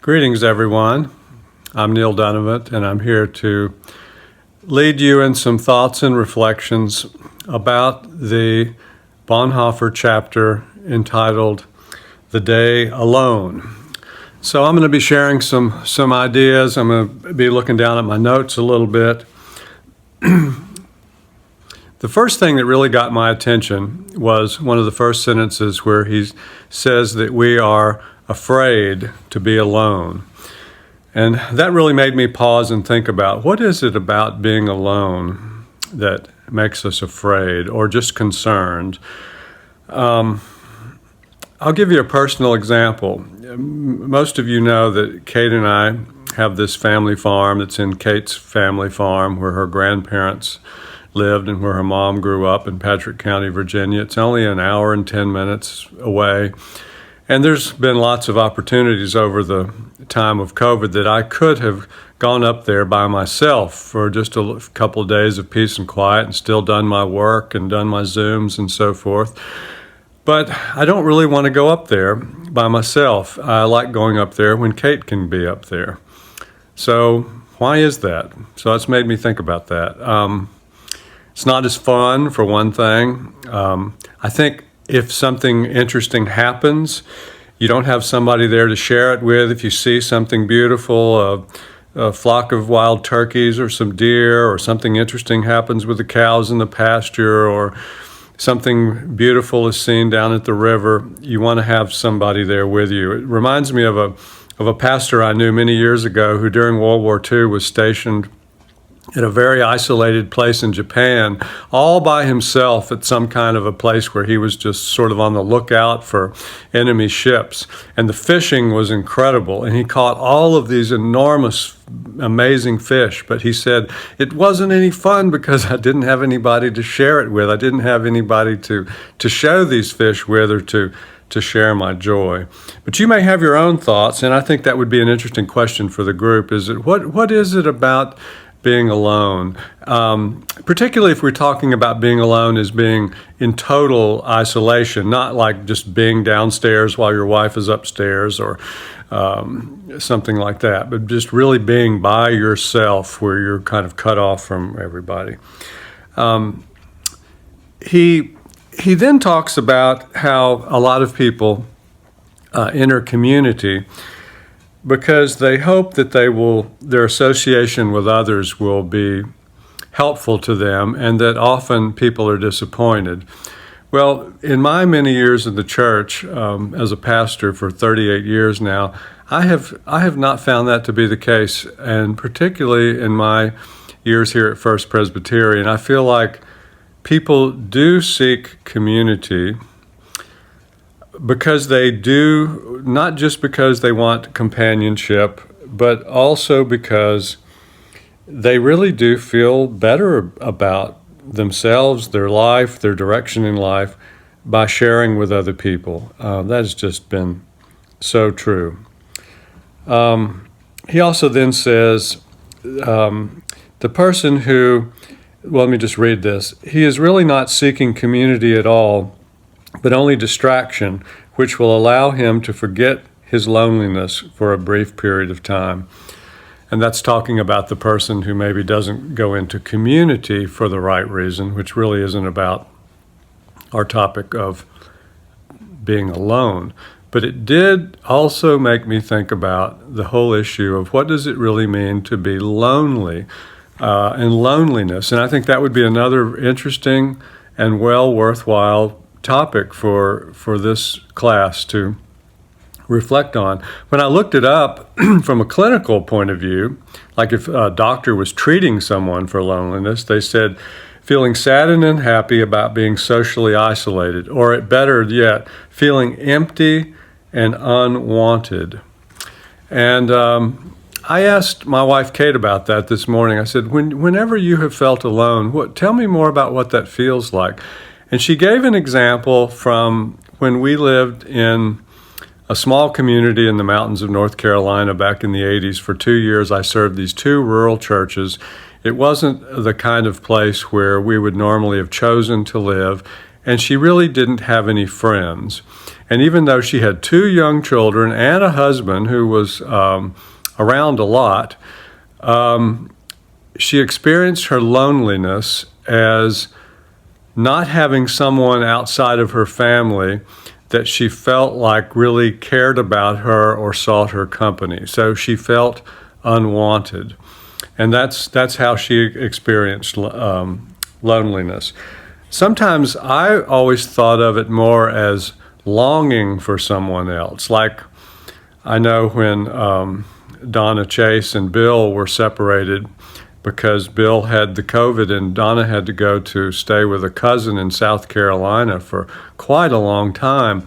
Greetings, everyone. I'm Neil Dunnavant, and I'm here to lead you in some thoughts and reflections about the Bonhoeffer chapter entitled The Day Alone. So I'm going to be sharing some ideas. I'm going to be looking down at my notes a little bit. The first thing that really got my attention was one of the first sentences where he says that we are afraid to be alone. And that really made me pause and think about what is it about being alone that makes us afraid or just concerned. I'll give you a personal example. Most of you know that Kate and I have this family farm that's in Kate's family farm where her grandparents lived and where her mom grew up in Patrick County, Virginia. It's only an hour and 10 minutes away. And there's been lots of opportunities over the time of COVID that I could have gone up there by myself for just a couple of days of peace and quiet and still done my work and done my Zooms and so forth. But I don't really want to go up there by myself. I like going up there when Kate can be up there. So why is that? So it's made me think about that. It's not as fun, for one thing. I think if something interesting happens, you don't have somebody there to share it with. If you see something beautiful, a flock of wild turkeys or some deer, or something interesting happens with the cows in the pasture, or something beautiful is seen down at the river, you want to have somebody there with you. It reminds me of a pastor I knew many years ago who during World War II was stationed in a very isolated place in Japan, all by himself at some kind of a place where he was just sort of on the lookout for enemy ships. And the fishing was incredible, and he caught all of these enormous, amazing fish. But he said, it wasn't any fun because I didn't have anybody to share it with. I didn't have anybody to show these fish with or to share my joy. But you may have your own thoughts, and I think that would be an interesting question for the group. Is it what is it about being alone, particularly if we're talking about being alone as being in total isolation, not like just being downstairs while your wife is upstairs or something like that, but just really being by yourself where you're kind of cut off from everybody. He then talks about how a lot of people enter community because they hope that their association with others will be helpful to them, and that often people are disappointed. Well, in my many years in the church, as a pastor for 38 years now, I have not found that to be the case, and particularly in my years here at First Presbyterian, I feel like people do seek community because they do, not just because they want companionship, but also because they really do feel better about themselves, their life, their direction in life by sharing with other people. That has just been so true. He also then says, the person who, well, let me just read this. He is really not seeking community at all, but only distraction, which will allow him to forget his loneliness for a brief period of time. And that's talking about the person who maybe doesn't go into community for the right reason, which really isn't about our topic of being alone. But it did also make me think about the whole issue of what does it really mean to be lonely and loneliness. And I think that would be another interesting and worthwhile topic for this class to reflect on. When I looked it up from a clinical point of view, like if a doctor was treating someone for loneliness, they said feeling sad and unhappy about being socially isolated, or better yet, feeling empty and unwanted. And I asked my wife Kate about that this morning. I said, whenever you have felt alone, tell me more about what that feels like. And she gave an example from when we lived in a small community in the mountains of North Carolina back in the 80s. For 2 years, I served these 2 rural churches. It wasn't the kind of place where we would normally have chosen to live. and she really didn't have any friends. And even though she had 2 young children and a husband who was around a lot, she experienced her loneliness as not having someone outside of her family that she felt like really cared about her or sought her company. So she felt unwanted. And that's how she experienced loneliness. Sometimes I always thought of it more as longing for someone else. Like I know when Donna Chase and Bill were separated because Bill had the COVID and Donna had to go to stay with a cousin in South Carolina for quite a long time.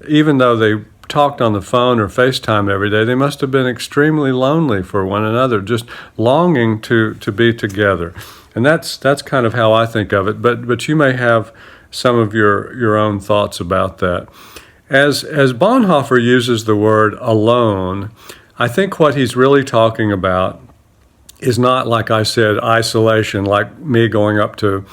Even though they talked on the phone or FaceTime every day, they must have been extremely lonely for one another, just longing to be together. And that's kind of how I think of it. But you may have some of your own thoughts about that. As Bonhoeffer uses the word alone, I think what he's really talking about is not, like I said, isolation, like me going up to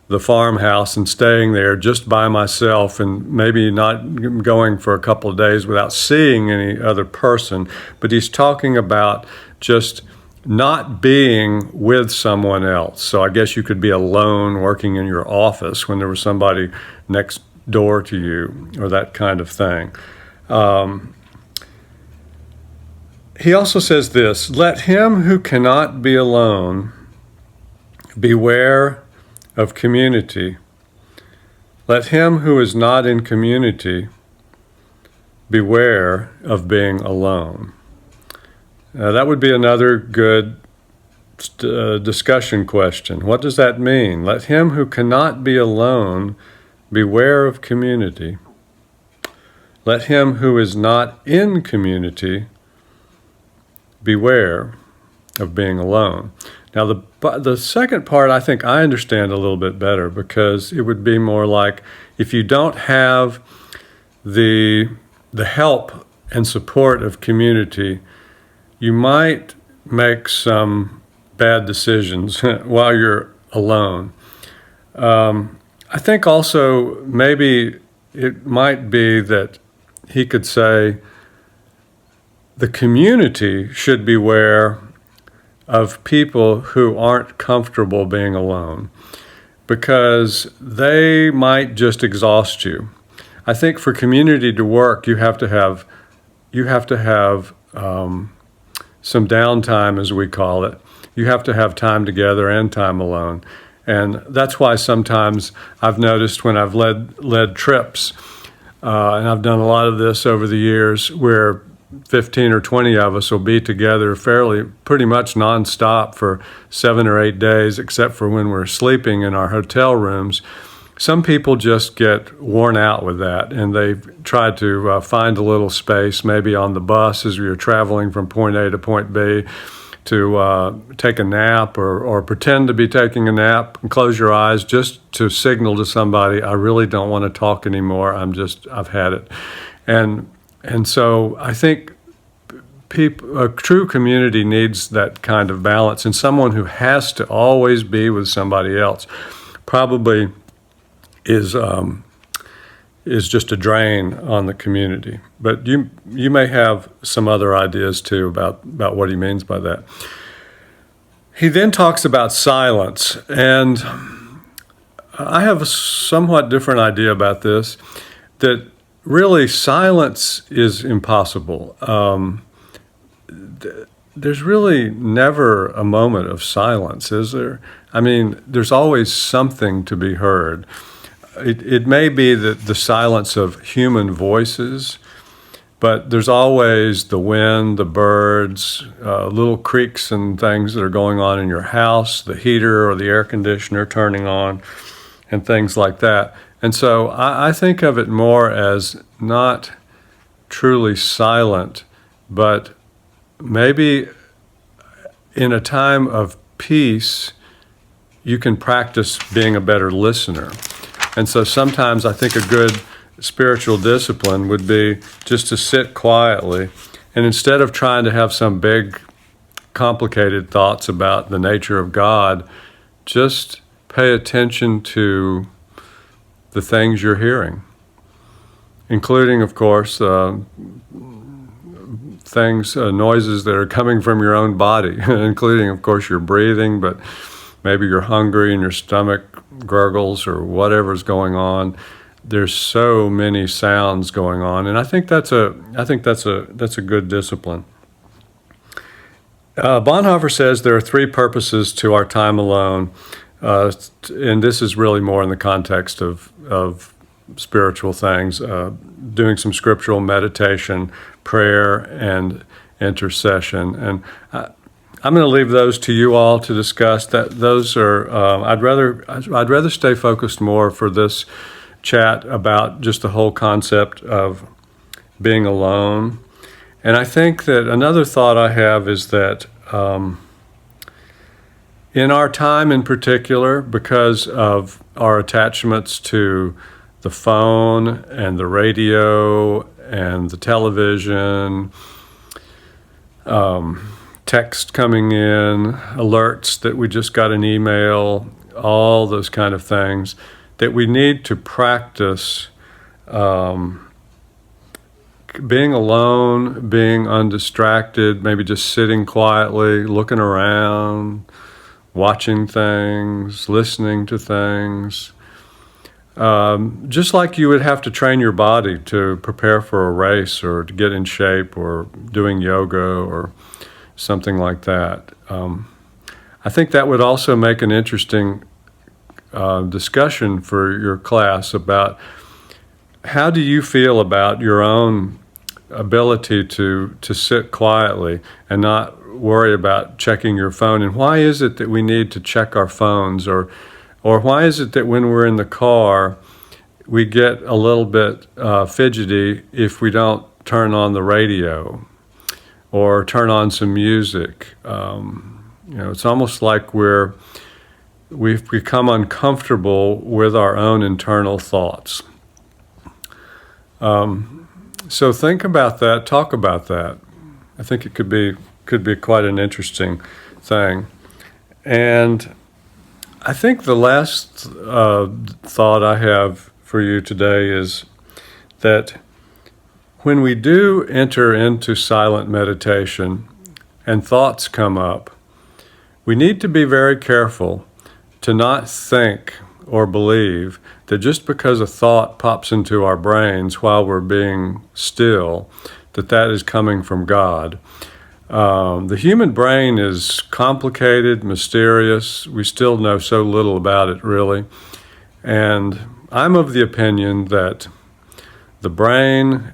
the farmhouse and staying there just by myself and maybe not going for a couple of days without seeing any other person. But he's talking about just not being with someone else. So I guess you could be alone working in your office when there was somebody next door to you or that kind of thing. He also says this, let him who cannot be alone beware of community. Let him who is not in community beware of being alone. That would be another good discussion question. What does that mean? Let him who cannot be alone beware of community. Let him who is not in community beware of being alone. Now, the second part, I think I understand a little bit better, because it would be more like if you don't have the help and support of community, you might make some bad decisions while you're alone. I think also maybe it might be that he could say the community should beware of people who aren't comfortable being alone, because they might just exhaust you. I think for community to work, you have to have some downtime, as we call it. You have to have time together and time alone. And that's why sometimes I've noticed when I've led trips, and I've done a lot of this over the years, where 15 or 20 of us will be together pretty much nonstop for 7 or 8 days, except for when we're sleeping in our hotel rooms. Some people just get worn out with that, and they try to find a little space, maybe on the bus as you're traveling from point A to point B, to take a nap or pretend to be taking a nap and close your eyes just to signal to somebody, I really don't want to talk anymore. I've had it. And so I think a true community needs that kind of balance, and someone who has to always be with somebody else probably is just a drain on the community. But you may have some other ideas too about what he means by that. He then talks about silence, and I have a somewhat different idea about this, that really silence is impossible. There's really never a moment of silence, is there? I mean, there's always something to be heard. It may be that the silence of human voices, but there's always the wind, the birds, little creaks and things that are going on in your house, the heater or the air conditioner turning on, and things like that. And so I think of it more as not truly silent, but maybe in a time of peace, you can practice being a better listener. And so sometimes I think a good spiritual discipline would be just to sit quietly, and instead of trying to have some big, complicated thoughts about the nature of God, just pay attention to the things you're hearing, including, of course, noises that are coming from your own body, including, of course, your breathing, but maybe you're hungry and your stomach gurgles or whatever's going on. There's so many sounds going on, and I think that's a good discipline. Bonhoeffer says there are three purposes to our time alone, and this is really more in the context of spiritual things, doing some scriptural meditation, prayer, and intercession. And I'm going to leave those to you all to discuss. Those are I'd rather stay focused more for this chat about just the whole concept of being alone. And I think that another thought I have is that in our time in particular, because of our attachments to the phone and the radio and the television, text coming in, alerts that we just got an email, all those kind of things, that we need to practice being alone, being undistracted, maybe just sitting quietly, looking around, watching things, listening to things. Just like you would have to train your body to prepare for a race or to get in shape or doing yoga or something like that. I think that would also make an interesting discussion for your class about how do you feel about your own ability to sit quietly and not worry about checking your phone, and why is it that we need to check our phones, or why is it that when we're in the car we get a little bit fidgety if we don't turn on the radio or turn on some music? It's almost like we've become uncomfortable with our own internal thoughts. So think about that, talk about that. I think it could be quite an interesting thing. And I think the last thought I have for you today is that when we do enter into silent meditation and thoughts come up, we need to be very careful to not think or believe that just because a thought pops into our brains while we're being still, that is coming from God. The human brain is complicated, mysterious. We still know so little about it, really. And I'm of the opinion that the brain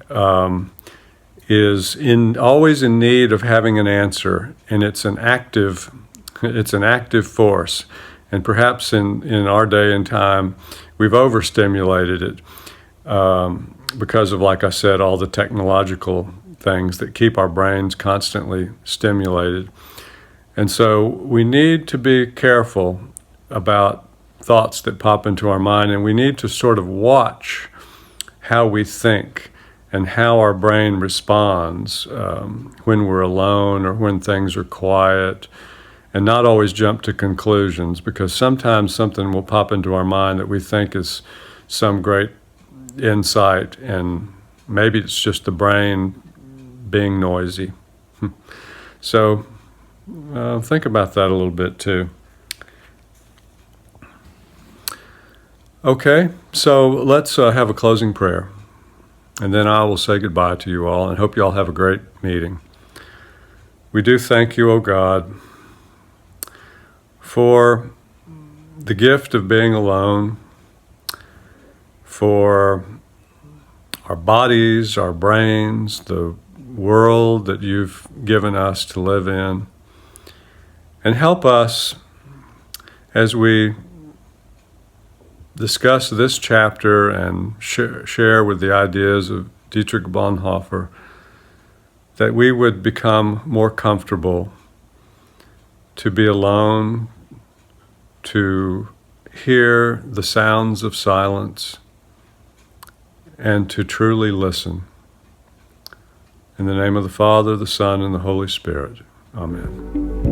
is always in need of having an answer, and it's an active force. And perhaps in our day and time, we've overstimulated it because of, like I said, all the technological things that keep our brains constantly stimulated. And so we need to be careful about thoughts that pop into our mind, and we need to sort of watch how we think and how our brain responds when we're alone or when things are quiet, and not always jump to conclusions, because sometimes something will pop into our mind that we think is some great insight, and maybe it's just the brain being noisy. So think about that a little bit too. Okay, so let's have a closing prayer, and then I will say goodbye to you all and hope you all have a great meeting. We do thank you, O God, for the gift of being alone, for our bodies, our brains, the world that you've given us to live in. And help us as we discuss this chapter and share with the ideas of Dietrich Bonhoeffer, that we would become more comfortable to be alone, to hear the sounds of silence, and to truly listen. In the name of the Father, the Son, and the Holy Spirit. Amen.